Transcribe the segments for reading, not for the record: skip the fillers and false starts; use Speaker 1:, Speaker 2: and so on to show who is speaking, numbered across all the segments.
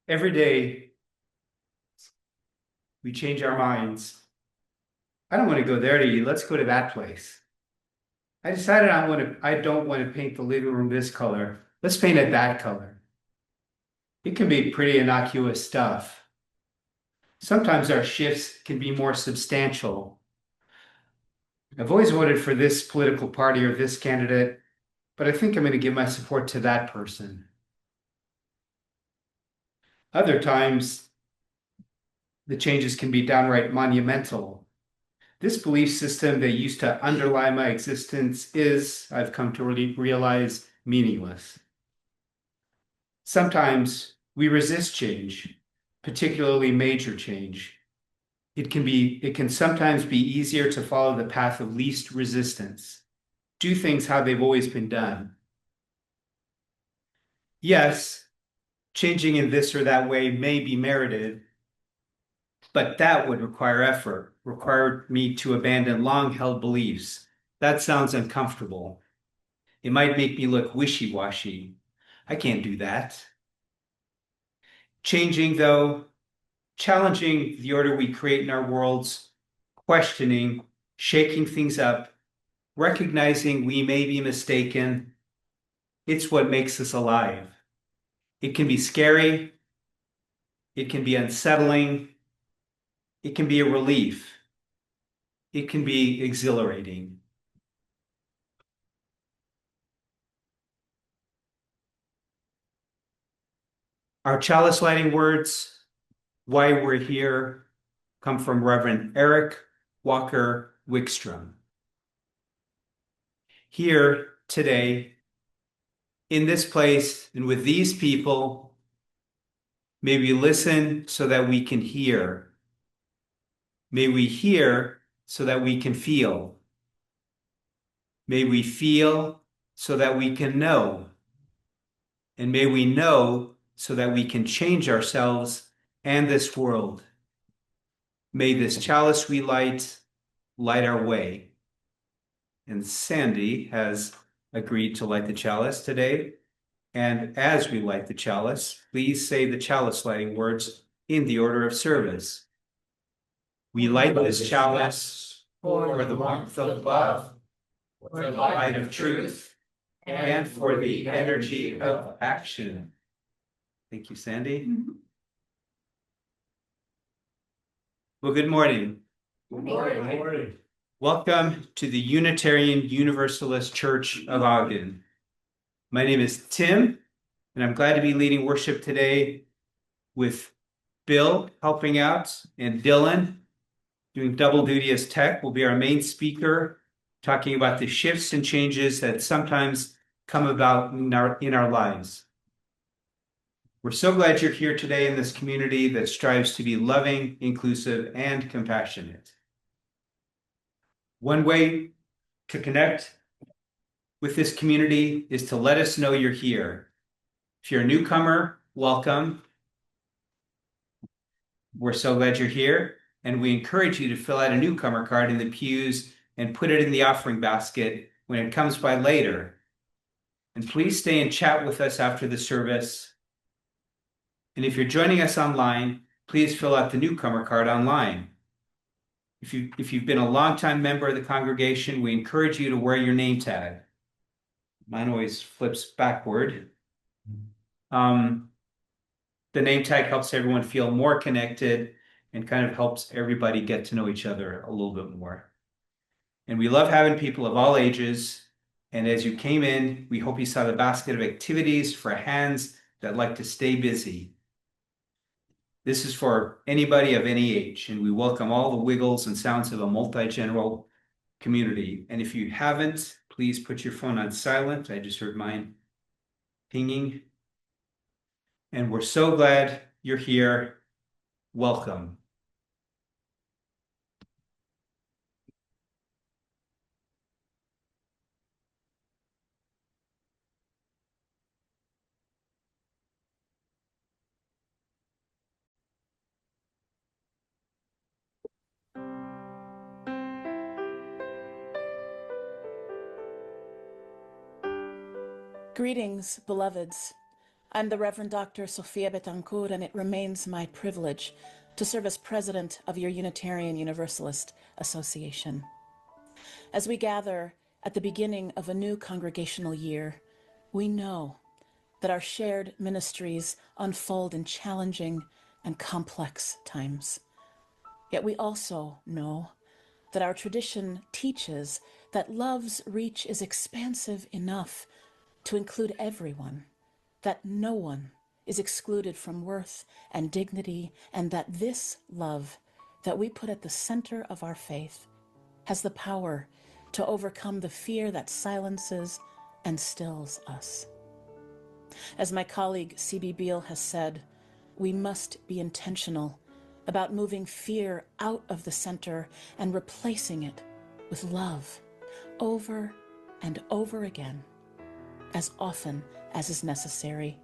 Speaker 1: Every day we change our minds. I don't want to go there to eat. Let's go to that place. I decided I don't want to paint the living room this color. Let's paint it that color. It can be pretty innocuous stuff. Sometimes our shifts can be more substantial. I've always voted for this political party or this candidate, but I think I'm going to give my support to that person. Other times, the changes can be downright monumental. This belief system that used to underlie my existence is, I've come to really realize, meaningless. Sometimes we resist change, particularly major change. It can sometimes be easier to follow the path of least resistance, do things how they've always been done. Yes, changing in this or that way may be merited, but that would require effort, require me to abandon long-held beliefs. That sounds uncomfortable. It might make me look wishy-washy. I can't do that. Changing, though, challenging the order we create in our worlds, questioning, shaking things up, recognizing we may be mistaken, it's what makes us alive. It can be scary, it can be unsettling, it can be a relief, it can be exhilarating. Our chalice lighting words, why we're here, come from Reverend Eric Walker Wickstrom. Here today, in this place, and with these people, may we listen so that we can hear. May we hear so that we can feel. May we feel so that we can know. And may we know so that we can change ourselves and this world. May this chalice we light our way. And Sandy has agreed to light the chalice today. And as we light the chalice, please say the chalice lighting words in the order of service. We light this chalice for the warmth of love, for the light of truth, and for the energy of action. Thank you, Sandy. Well, good morning.
Speaker 2: Good morning.
Speaker 1: Good morning. Welcome to the Unitarian Universalist Church of Ogden. My name is Tim, and I'm glad to be leading worship today with Bill helping out and Dylan doing double duty as tech will be our main speaker, talking about the shifts and changes that sometimes come about in our lives. We're so glad you're here today in this community that strives to be loving, inclusive, and compassionate. One way to connect with this community is to let us know you're here. If you're a newcomer, welcome. We're so glad you're here, and we encourage you to fill out a newcomer card in the pews and put it in the offering basket when it comes by later. And please stay and chat with us after the service. And if you're joining us online, please fill out the newcomer card online. If you've been a longtime member of the congregation, we encourage you to wear your name tag. Mine always flips backward. The name tag helps everyone feel more connected and kind of helps everybody get to know each other a little bit more. And we love having people of all ages. And as you came in, we hope you saw the basket of activities for hands that like to stay busy. This is for anybody of any age, and we welcome all the wiggles and sounds of a multi-general community. And if you haven't, please put your phone on silent. I just heard mine pinging. And we're so glad you're here. Welcome.
Speaker 2: Greetings, beloveds. I'm the Reverend Dr. Sofia Betancourt, and it remains my privilege to serve as president of your Unitarian Universalist Association. As we gather at the beginning of a new congregational year, we know that our shared ministries unfold in challenging and complex times. Yet we also know that our tradition teaches that love's reach is expansive enough to include everyone, that no one is excluded from worth and dignity, and that this love that we put at the center of our faith has the power to overcome the fear that silences and stills us. As my colleague C.B. Beale has said, we must be intentional about moving fear out of the center and replacing it with love over and over again, as often as is necessary.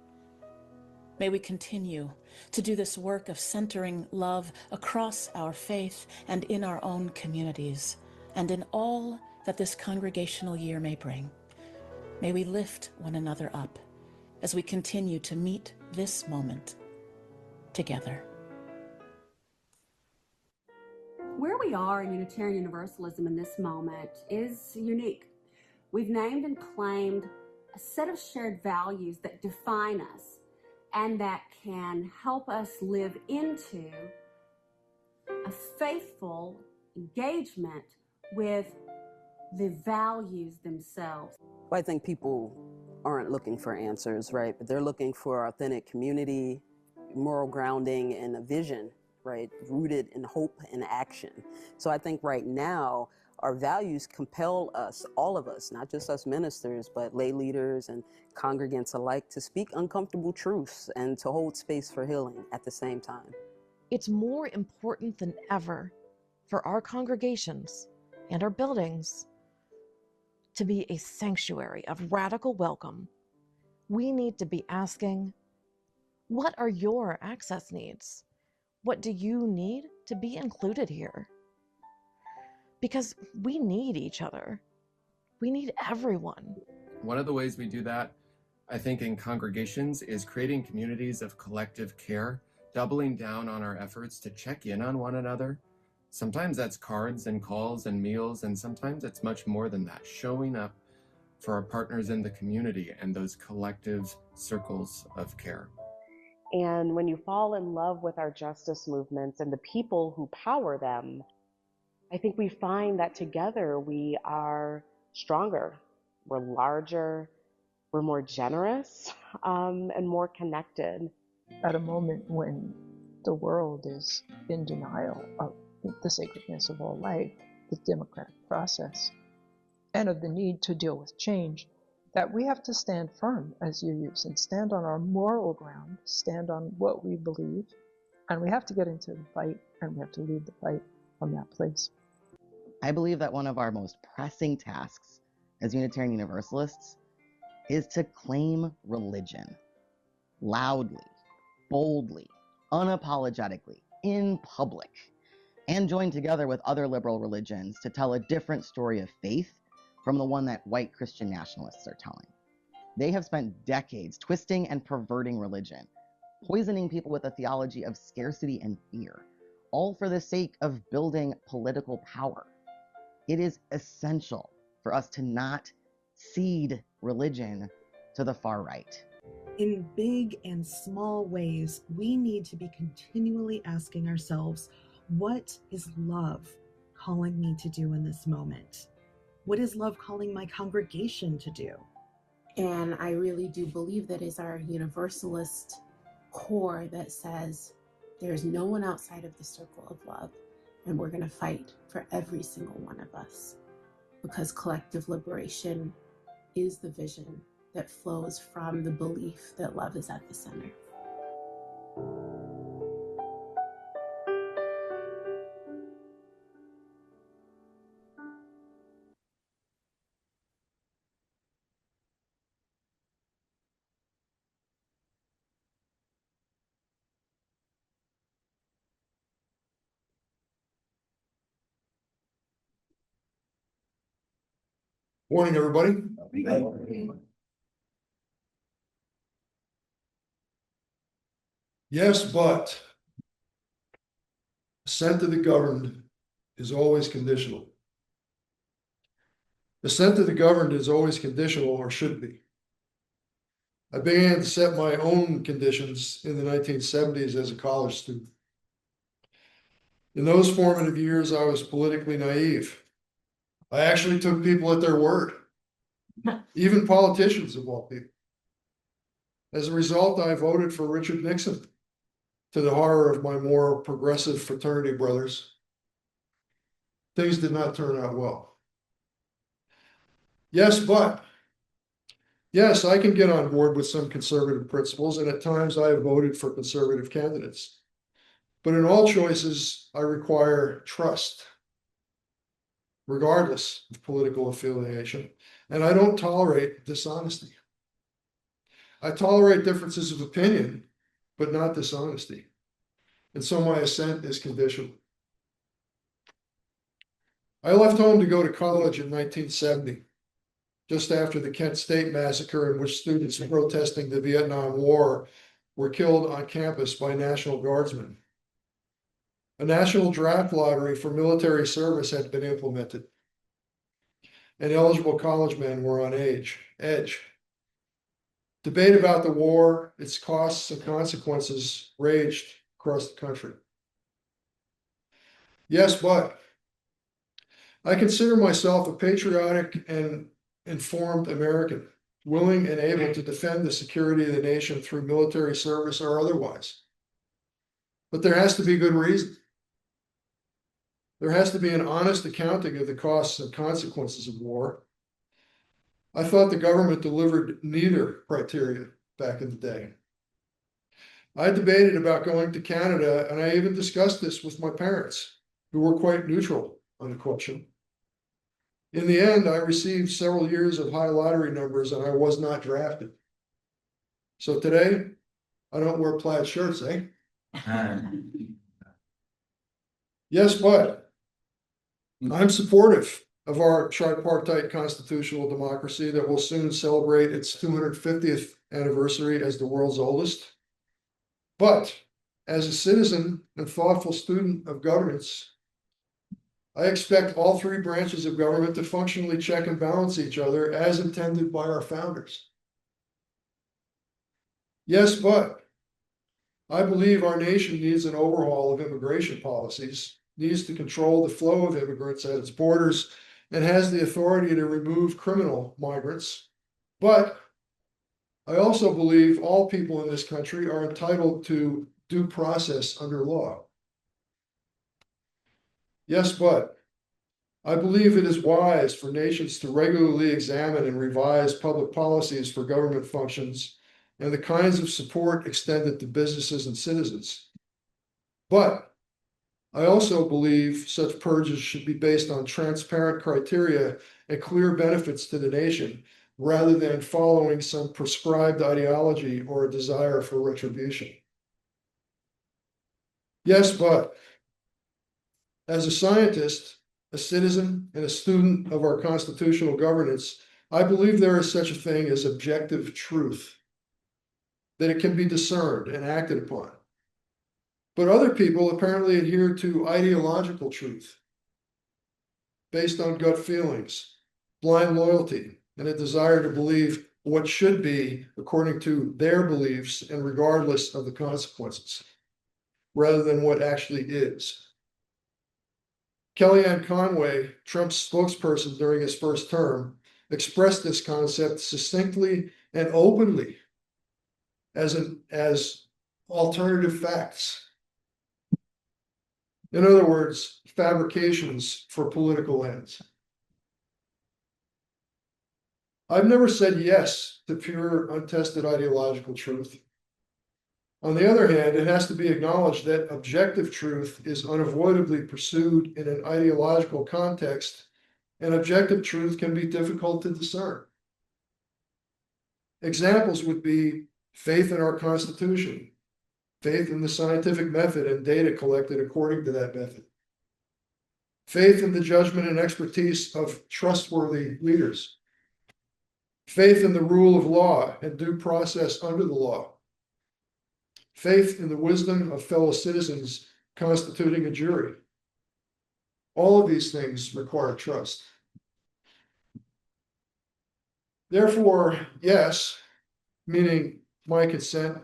Speaker 2: May we continue to do this work of centering love across our faith and in our own communities, and in all that this congregational year may bring. May we lift one another up as we continue to meet this moment together.
Speaker 3: Where we are in Unitarian Universalism in this moment is unique. We've named and claimed a set of shared values that define us and that can help us live into a faithful engagement with the values themselves.
Speaker 4: I think people aren't looking for answers, right? But they're looking for authentic community, moral grounding, and a vision, right? Rooted in hope and action. So I think right now, our values compel us, all of us, not just us ministers, but lay leaders and congregants alike, to speak uncomfortable truths and to hold space for healing at the same time.
Speaker 5: It's more important than ever for our congregations and our buildings to be a sanctuary of radical welcome. We need to be asking, what are your access needs? What do you need to be included here? Because we need each other. We need everyone.
Speaker 6: One of the ways we do that, I think, in congregations is creating communities of collective care, doubling down on our efforts to check in on one another. Sometimes that's cards and calls and meals, and sometimes it's much more than that, showing up for our partners in the community and those collective circles of care.
Speaker 7: And when you fall in love with our justice movements and the people who power them, I think we find that together we are stronger, we're larger, we're more generous, and more connected.
Speaker 8: At a moment when the world is in denial of the sacredness of all life, the democratic process, and of the need to deal with change, that we have to stand firm as UUs and stand on our moral ground, stand on what we believe, and we have to get into the fight, and we have to lead the fight from that place.
Speaker 9: I believe that one of our most pressing tasks as Unitarian Universalists is to claim religion loudly, boldly, unapologetically, in public, and join together with other liberal religions to tell a different story of faith from the one that white Christian nationalists are telling. They have spent decades twisting and perverting religion, poisoning people with a theology of scarcity and fear, all for the sake of building political power. It is essential for us to not cede religion to the far right.
Speaker 10: In big and small ways, we need to be continually asking ourselves, what is love calling me to do in this moment? What is love calling my congregation to do?
Speaker 11: And I really do believe that is our universalist core that says there's no one outside of the circle of love, and we're going to fight for every single one of us, because collective liberation is the vision that flows from the belief that love is at the center.
Speaker 12: Morning, everybody. Yes, but assent to the governed is always conditional. Assent to the governed is always conditional, or should be. I began to set my own conditions in the 1970s as a college student. In those formative years, I was politically naive. I actually took people at their word, even politicians of all people. As a result, I voted for Richard Nixon, to the horror of my more progressive fraternity brothers. Things did not turn out well. Yes, but yes, I can get on board with some conservative principles, and at times I have voted for conservative candidates. But in all choices, I require trust, regardless of political affiliation, and I don't tolerate dishonesty. I tolerate differences of opinion, but not dishonesty. And so my assent is conditional. I left home to go to college in 1970, just after the Kent State massacre, in which students protesting the Vietnam War were killed on campus by National Guardsmen. A national draft lottery for military service had been implemented, and eligible college men were on edge. Debate about the war, its costs and consequences raged across the country. Yes, but I consider myself a patriotic and informed American, willing and able to defend the security of the nation through military service or otherwise. But there has to be good reason. There has to be an honest accounting of the costs and consequences of war. I thought the government delivered neither criteria back in the day. I debated about going to Canada, and I even discussed this with my parents, who were quite neutral on the question. In the end, I received several years of high lottery numbers, and I was not drafted. So today, I don't wear plaid shirts, eh? Yes, but I'm supportive of our tripartite constitutional democracy that will soon celebrate its 250th anniversary as the world's oldest. But as a citizen and thoughtful student of governance, I expect all three branches of government to functionally check and balance each other as intended by our founders. Yes, but I believe our nation needs an overhaul of immigration policies, needs to control the flow of immigrants at its borders, and has the authority to remove criminal migrants. But I also believe all people in this country are entitled to due process under law. Yes, but I believe it is wise for nations to regularly examine and revise public policies for government functions and the kinds of support extended to businesses and citizens. But I also believe such purges should be based on transparent criteria and clear benefits to the nation, rather than following some prescribed ideology or a desire for retribution. Yes, but as a scientist, a citizen, and a student of our constitutional governance, I believe there is such a thing as objective truth, that it can be discerned and acted upon. But other people apparently adhere to ideological truth based on gut feelings, blind loyalty, and a desire to believe what should be according to their beliefs and regardless of the consequences, rather than what actually is. Kellyanne Conway, Trump's spokesperson during his first term, expressed this concept succinctly and openly as alternative facts. In other words, fabrications for political ends. I've never said yes to pure, untested ideological truth. On the other hand, it has to be acknowledged that objective truth is unavoidably pursued in an ideological context, and objective truth can be difficult to discern. Examples would be faith in our Constitution, faith in the scientific method and data collected according to that method, faith in the judgment and expertise of trustworthy leaders, faith in the rule of law and due process under the law, faith in the wisdom of fellow citizens constituting a jury. All of these things require trust. Therefore, yes, meaning my consent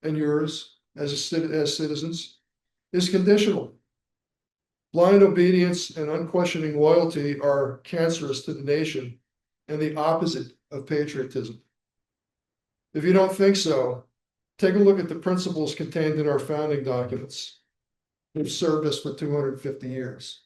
Speaker 12: and yours as citizens, is conditional. Blind obedience and unquestioning loyalty are cancerous to the nation and the opposite of patriotism. If you don't think so, take a look at the principles contained in our founding documents. They've served us for 250 years.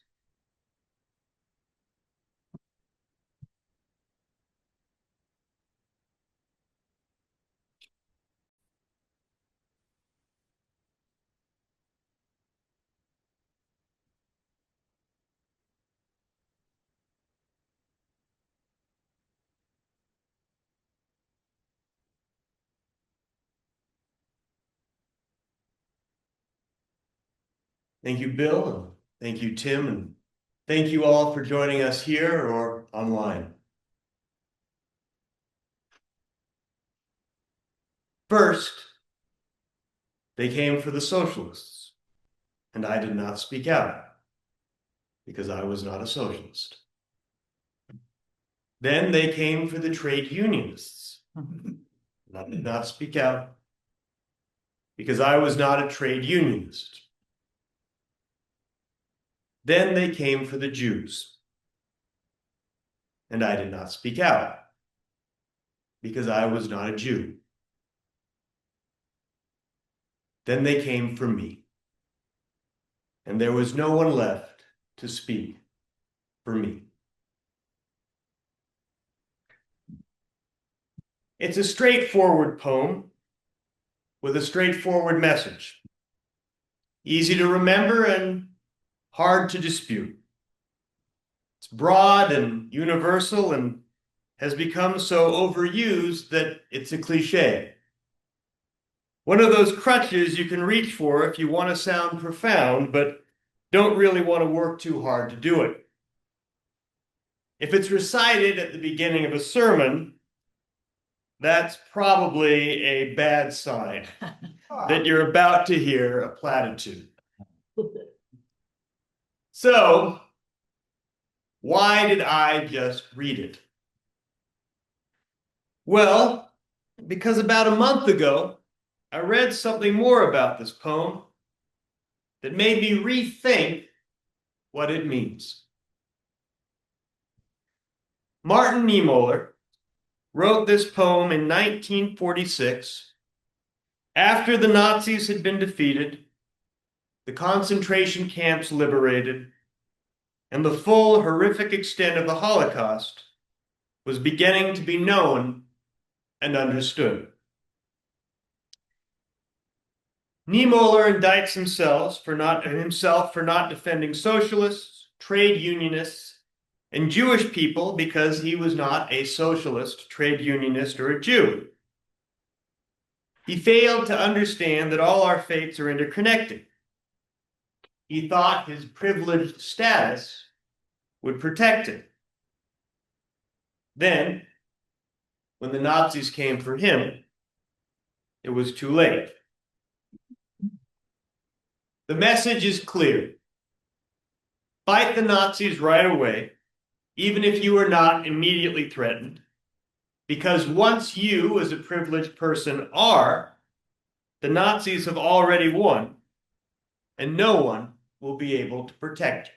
Speaker 13: Thank you, Bill, and thank you, Tim, and thank you all for joining us here or online. First, they came for the socialists, and I did not speak out because I was not a socialist. Then they came for the trade unionists, and I did not speak out because I was not a trade unionist. Then they came for the Jews, and I did not speak out because I was not a Jew. Then they came for me, and there was no one left to speak for me. It's a straightforward poem with a straightforward message, easy to remember and hard to dispute. It's broad and universal and has become so overused that it's a cliche. One of those crutches you can reach for if you want to sound profound, but don't really want to work too hard to do it. If it's recited at the beginning of a sermon, that's probably a bad sign that you're about to hear a platitude. So, why did I just read it? Well, because about a month ago, I read something more about this poem that made me rethink what it means. Martin Niemöller wrote this poem in 1946 after the Nazis had been defeated, the concentration camps liberated, and the full horrific extent of the Holocaust was beginning to be known and understood. Niemöller indicts himself for not defending socialists, trade unionists, and Jewish people because he was not a socialist, trade unionist, or a Jew. He failed to understand that all our fates are interconnected. He thought his privileged status would protect him. Then, when the Nazis came for him, it was too late. The message is clear. Fight the Nazis right away, even if you are not immediately threatened, because once you, as a privileged person, are, the Nazis have already won, and no one will be able to protect you.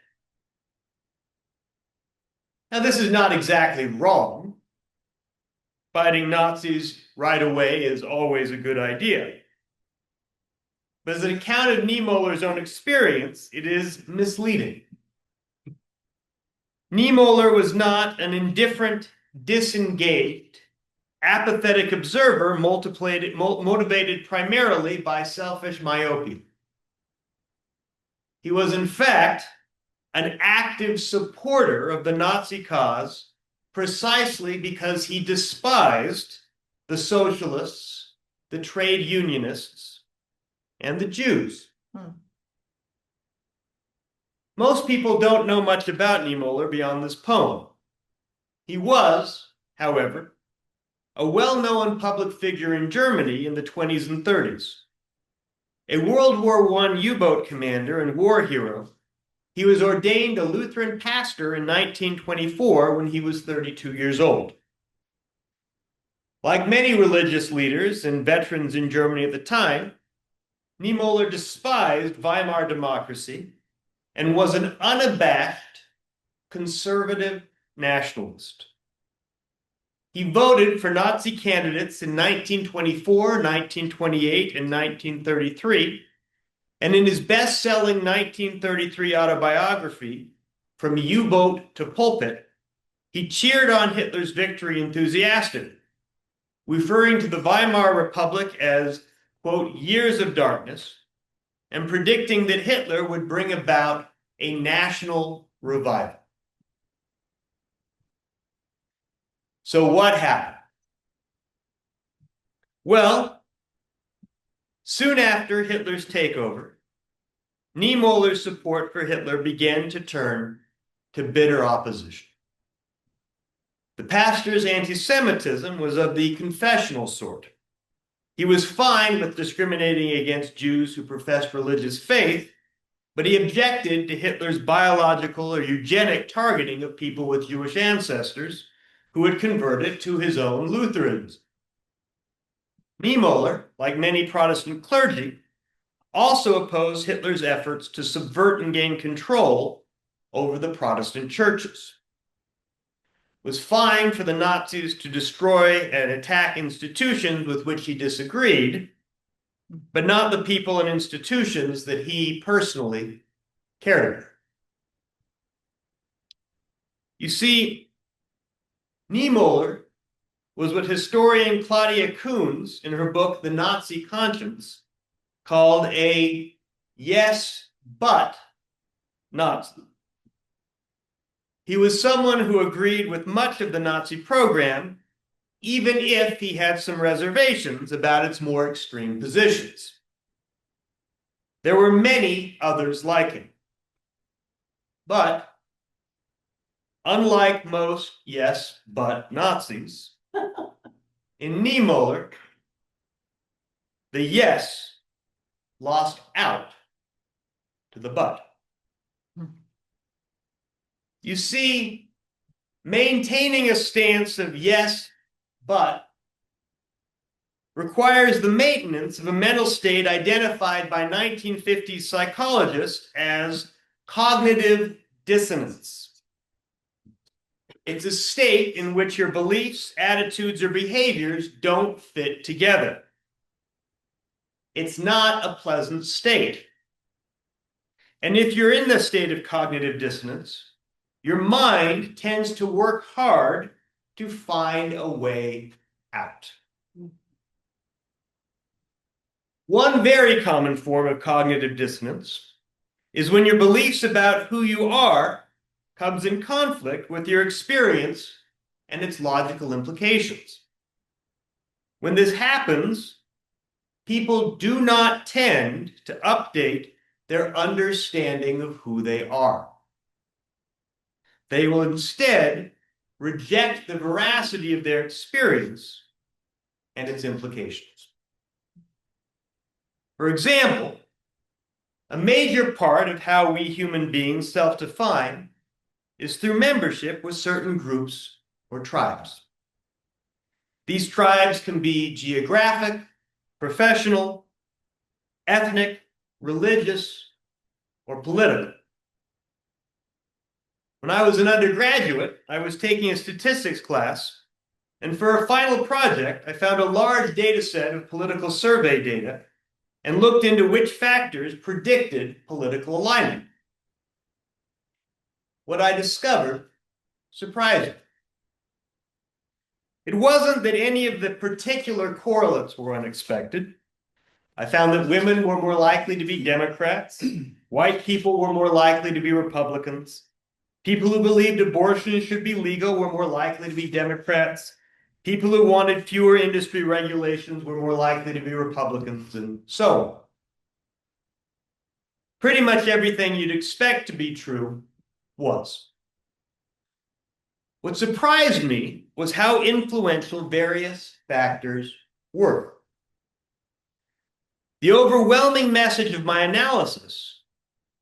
Speaker 13: Now, this is not exactly wrong. Fighting Nazis right away is always a good idea. But as an account of Niemöller's own experience, it is misleading. Niemöller was not an indifferent, disengaged, apathetic observer motivated primarily by selfish myopia. He was, in fact, an active supporter of the Nazi cause precisely because he despised the socialists, the trade unionists, and the Jews. Most people don't know much about Niemöller beyond this poem. He was, however, a well-known public figure in Germany in the 20s and 30s. A World War I U-boat commander and war hero, he was ordained a Lutheran pastor in 1924 when he was 32 years old. Like many religious leaders and veterans in Germany at the time, Niemöller despised Weimar democracy and was an unabashed conservative nationalist. He voted for Nazi candidates in 1924, 1928, and 1933, and in his best-selling 1933 autobiography, From U-Boat to Pulpit, he cheered on Hitler's victory enthusiastically, referring to the Weimar Republic as, quote, years of darkness, and predicting that Hitler would bring about a national revival. So what happened? Well, soon after Hitler's takeover, Niemöller's support for Hitler began to turn to bitter opposition. The pastor's anti-Semitism was of the confessional sort. He was fine with discriminating against Jews who professed religious faith, but he objected to Hitler's biological or eugenic targeting of people with Jewish ancestors who had converted to his own Lutheranism. Niemöller, like many Protestant clergy, also opposed Hitler's efforts to subvert and gain control over the Protestant churches. It was fine for the Nazis to destroy and attack institutions with which he disagreed, but not the people and institutions that he personally cared about. You see, Niemöller was what historian Claudia Kuhns, in her book The Nazi Conscience, called a yes, but Nazi. He was someone who agreed with much of the Nazi program, even if he had some reservations about its more extreme positions. There were many others like him. But, unlike most yes, but Nazis, in Niemöller, the yes lost out to the but. You see, maintaining a stance of yes, but requires the maintenance of a mental state identified by 1950s psychologists as cognitive dissonance. It's a state in which your beliefs, attitudes, or behaviors don't fit together. It's not a pleasant state. And if you're in the state of cognitive dissonance, your mind tends to work hard to find a way out. One very common form of cognitive dissonance is when your beliefs about who you are comes in conflict with your experience and its logical implications. When this happens, people do not tend to update their understanding of who they are. They will instead reject the veracity of their experience and its implications. For example, a major part of how we human beings self-define is through membership with certain groups or tribes. These tribes can be geographic, professional, ethnic, religious, or political. When I was an undergraduate, I was taking a statistics class, and for a final project, I found a large data set of political survey data and looked into which factors predicted political alignment. What I discovered surprised me. It wasn't that any of the particular correlates were unexpected. I found that women were more likely to be Democrats, white people were more likely to be Republicans, people who believed abortion should be legal were more likely to be Democrats, people who wanted fewer industry regulations were more likely to be Republicans, and so on. Pretty much everything you'd expect to be true was. What surprised me was how influential various factors were. The overwhelming message of my analysis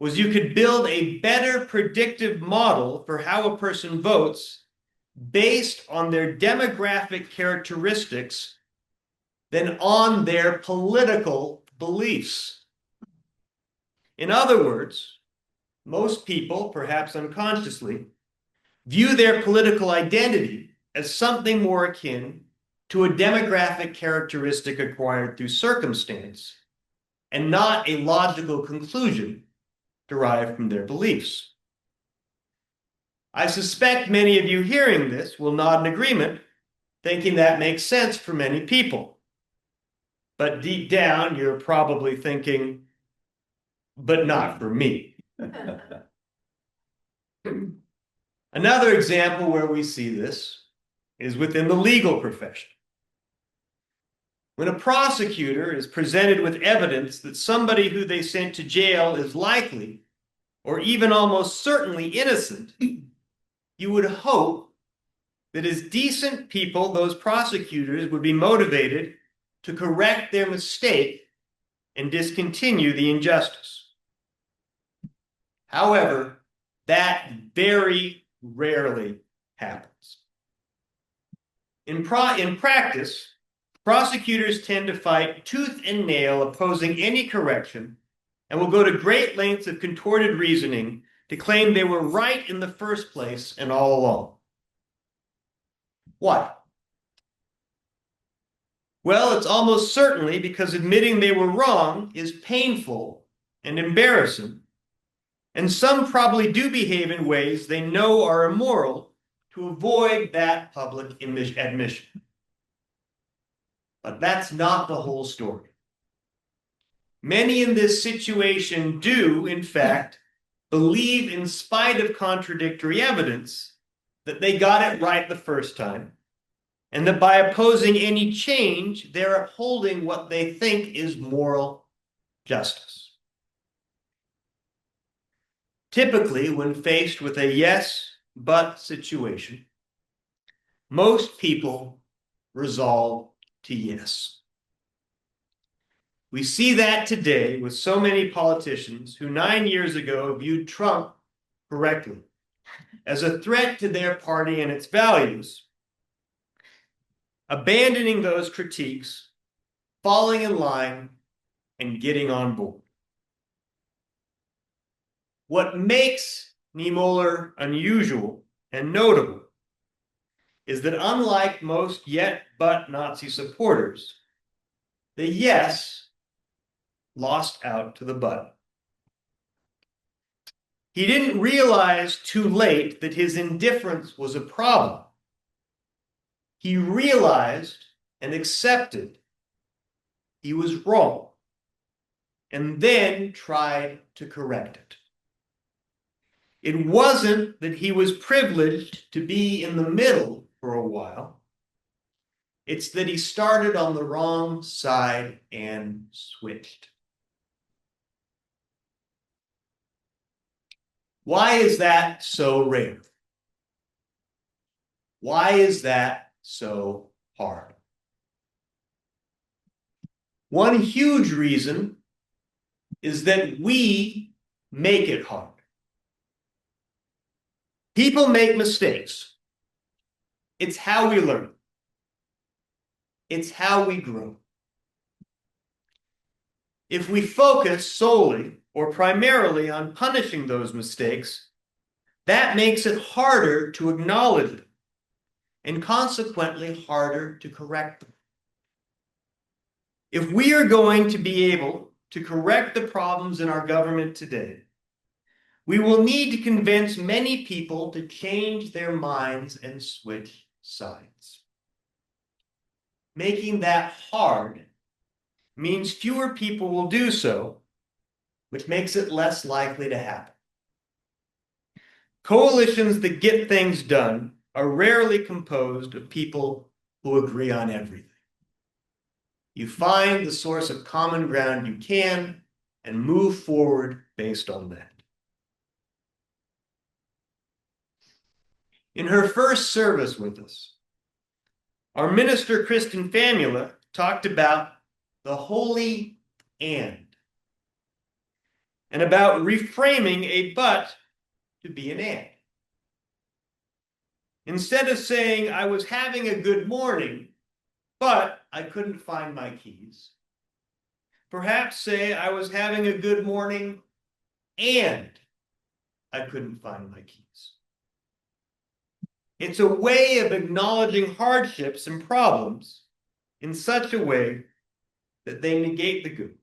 Speaker 13: was you could build a better predictive model for how a person votes based on their demographic characteristics than on their political beliefs. In other words, most people, perhaps unconsciously, view their political identity as something more akin to a demographic characteristic acquired through circumstance, and not a logical conclusion derived from their beliefs. I suspect many of you hearing this will nod in agreement, thinking that makes sense for many people. But deep down, you're probably thinking, but not for me. Another example where we see this is within the legal profession. When a prosecutor is presented with evidence that somebody who they sent to jail is likely, or even almost certainly innocent, you would hope that as decent people, those prosecutors would be motivated to correct their mistake and discontinue the injustice. However, that very rarely happens. In practice, prosecutors tend to fight tooth and nail opposing any correction and will go to great lengths of contorted reasoning to claim they were right in the first place and all along. Why? Well, it's almost certainly because admitting they were wrong is painful and embarrassing, and some probably do behave in ways they know are immoral to avoid that public admission. But that's not the whole story. Many in this situation do, in fact, believe, in spite of contradictory evidence, that they got it right the first time, and that by opposing any change, they're upholding what they think is moral justice. Typically, when faced with a yes, but situation, most people resolve to yes. We see that today with so many politicians who 9 years ago viewed Trump correctly as a threat to their party and its values, abandoning those critiques, falling in line, and getting on board. What makes Niemöller unusual and notable is that unlike most yet but Nazi supporters, the yes lost out to the but. He didn't realize too late that his indifference was a problem. He realized and accepted he was wrong, and then tried to correct it. It wasn't that he was privileged to be in the middle for a while. It's that he started on the wrong side and switched. Why is that so rare? Why is that so hard? One huge reason is that we make it hard. People make mistakes. It's how we learn. It's how we grow. If we focus solely or primarily on punishing those mistakes, that makes it harder to acknowledge them and consequently harder to correct them. If we are going to be able to correct the problems in our government today, we will need to convince many people to change their minds and switch sides. Making that hard means fewer people will do so, which makes it less likely to happen. Coalitions that get things done are rarely composed of people who agree on everything. You find the source of common ground you can and move forward based on that. In her first service with us, our minister, Kristen Famula, talked about the holy and about reframing a but to be an and. Instead of saying, I was having a good morning, but I couldn't find my keys, perhaps say, I was having a good morning and I couldn't find my keys. It's a way of acknowledging hardships and problems in such a way that they negate the good,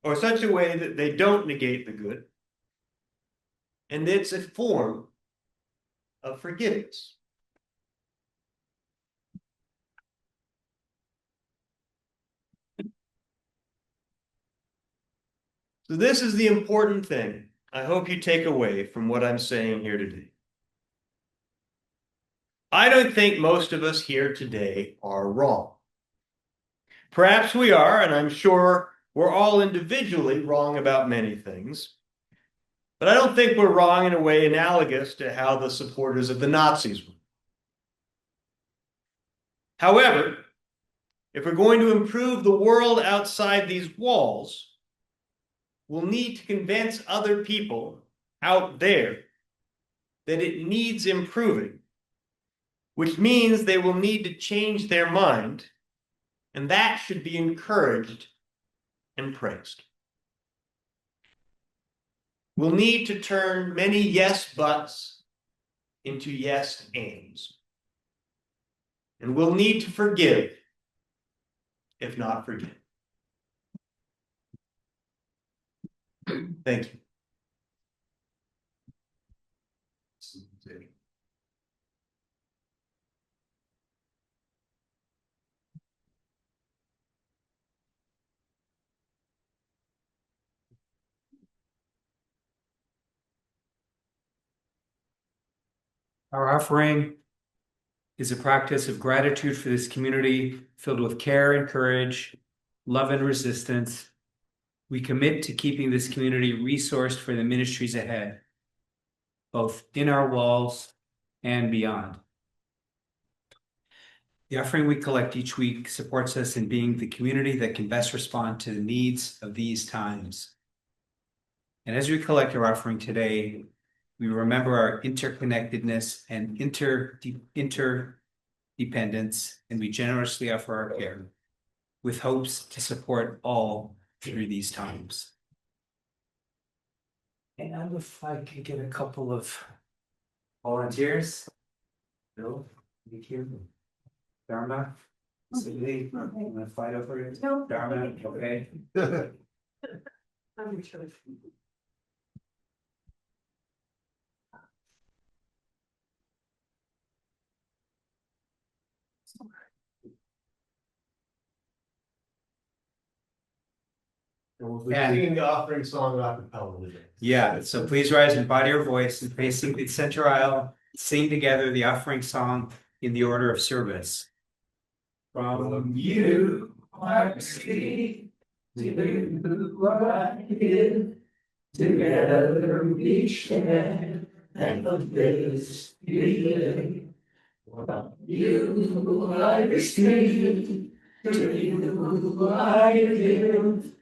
Speaker 13: or such a way that they don't negate the good. And it's a form of forgiveness. So this is the important thing I hope you take away from what I'm saying here today. I don't think most of us here today are wrong. Perhaps we are, and I'm sure we're all individually wrong about many things. But I don't think we're wrong in a way analogous to how the supporters of the Nazis were. However, if we're going to improve the world outside these walls, we'll need to convince other people out there that it needs improving, which means they will need to change their mind, and that should be encouraged and praised. We'll need to turn many yes buts into yes ands. And we'll need to forgive, if not forget. Thank you.
Speaker 1: Our offering is a practice of gratitude for this community filled with care and courage, love and resistance. We commit to keeping this community resourced for the ministries ahead, both in our walls and beyond. The offering we collect each week supports us in being the community that can best respond to the needs of these times. And as we collect our offering today, we remember our interconnectedness and interdependence, and we generously offer our care with hopes to support all through these times. And if I could get a couple of volunteers. Bill, thank you. Dharma, Cindy, I'm gonna fight over it. No. Dharma, okay. I'm sure.
Speaker 13: And we're singing the offering song a cappella today.
Speaker 1: Yeah, so please rise and body your voice and facing the center aisle, sing together the offering song in the order of service. From you I see, to you I give, together we share, and of this we live. From you I receive, to you I give,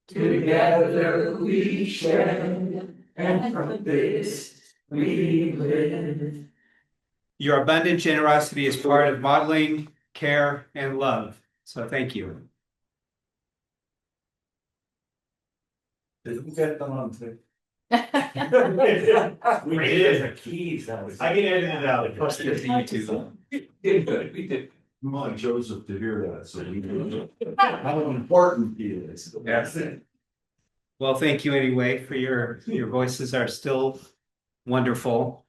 Speaker 1: together we share, and from this we live. Your abundant generosity is part of modeling care and love. So thank you.
Speaker 13: We did. The keys. I can edit it out.
Speaker 1: Post it to YouTube.
Speaker 14: We did. We want Joseph to hear that, so we know how important he is.
Speaker 1: Yes. Well, thank you anyway for your voices are still wonderful.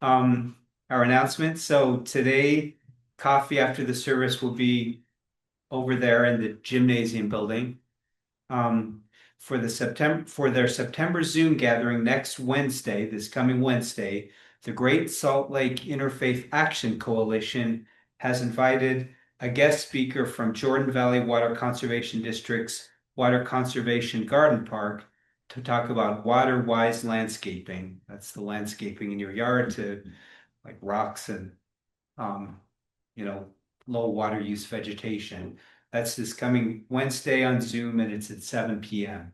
Speaker 1: Our announcements. So today, coffee after the service will be over there in the gymnasium building. For their September Zoom gathering next Wednesday, this coming Wednesday, the Great Salt Lake Interfaith Action Coalition has invited a guest speaker from Jordan Valley Water Conservation District's Water Conservation Garden Park to talk about water-wise landscaping. That's the landscaping in your yard to like rocks and low water use vegetation. That's this coming Wednesday on Zoom, and it's at 7 p.m.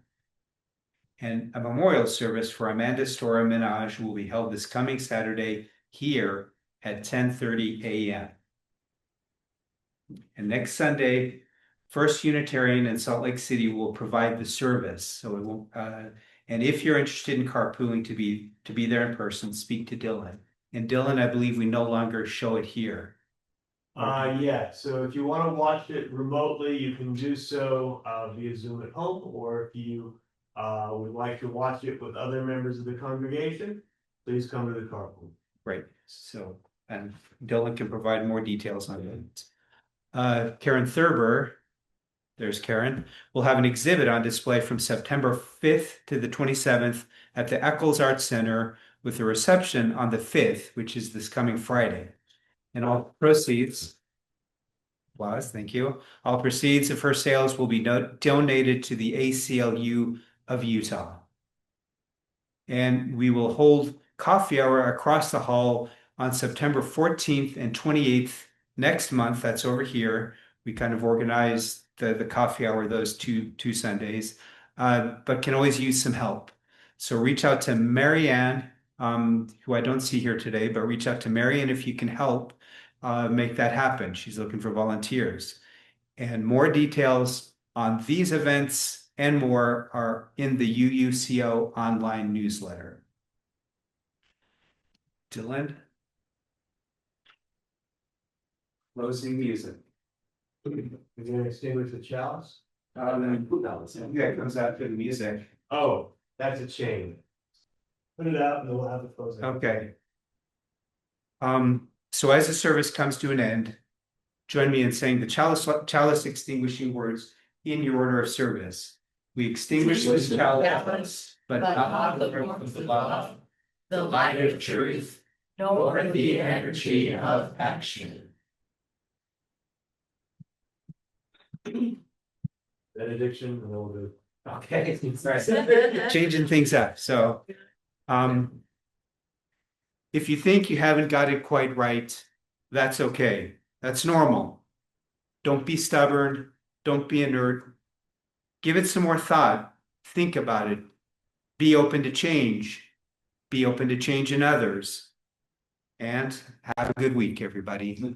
Speaker 1: And a memorial service for Amanda Stora Minaj will be held this coming Saturday here at 10:30 a.m. And next Sunday, First Unitarian in Salt Lake City will provide the service. So it will, and if you're interested in carpooling to be there in person, speak to Dylan. And Dylan, I believe we no longer show it here.
Speaker 13: Yeah, so if you want to watch it remotely, you can do so via Zoom at home, or if you would like to watch it with other members of the congregation, please come to the carpool.
Speaker 1: Right. So, and Dylan can provide more details on it. Karen Thurber, there's Karen, will have an exhibit on display from September 5th to the 27th at the Eccles Arts Center with a reception on the 5th, which is this coming Friday. And all proceeds, applause, thank you. All proceeds of her sales will be donated to the ACLU of Utah. And we will hold coffee hour across the hall on September 14th and 28th next month. That's over here. We kind of organized the coffee hour those two Sundays, but can always use some help. So reach out to Marianne, who I don't see here today, but reach out to Marianne if you can help make that happen. She's looking for volunteers. And more details on these events and more are in the UUCO online newsletter. Dylan? Closing music.
Speaker 13: You're gonna extinguish the chalice?
Speaker 1: Then yeah, it comes after the music.
Speaker 13: Oh, that's a chain. Put it out and then we'll have it close.
Speaker 1: Okay. So as the service comes to an end, join me in saying the chalice extinguishing words in your order of service. We extinguish this chalice, but not the work of the love, the light of truth, nor the energy of action.
Speaker 13: Benediction, and then we'll do.
Speaker 1: Okay, right. Changing things up. So, if you think you haven't got it quite right, that's okay. That's normal. Don't be stubborn. Don't be inert. Give it some more thought. Think about it. Be open to change. Be open to change in others. And have a good week, everybody.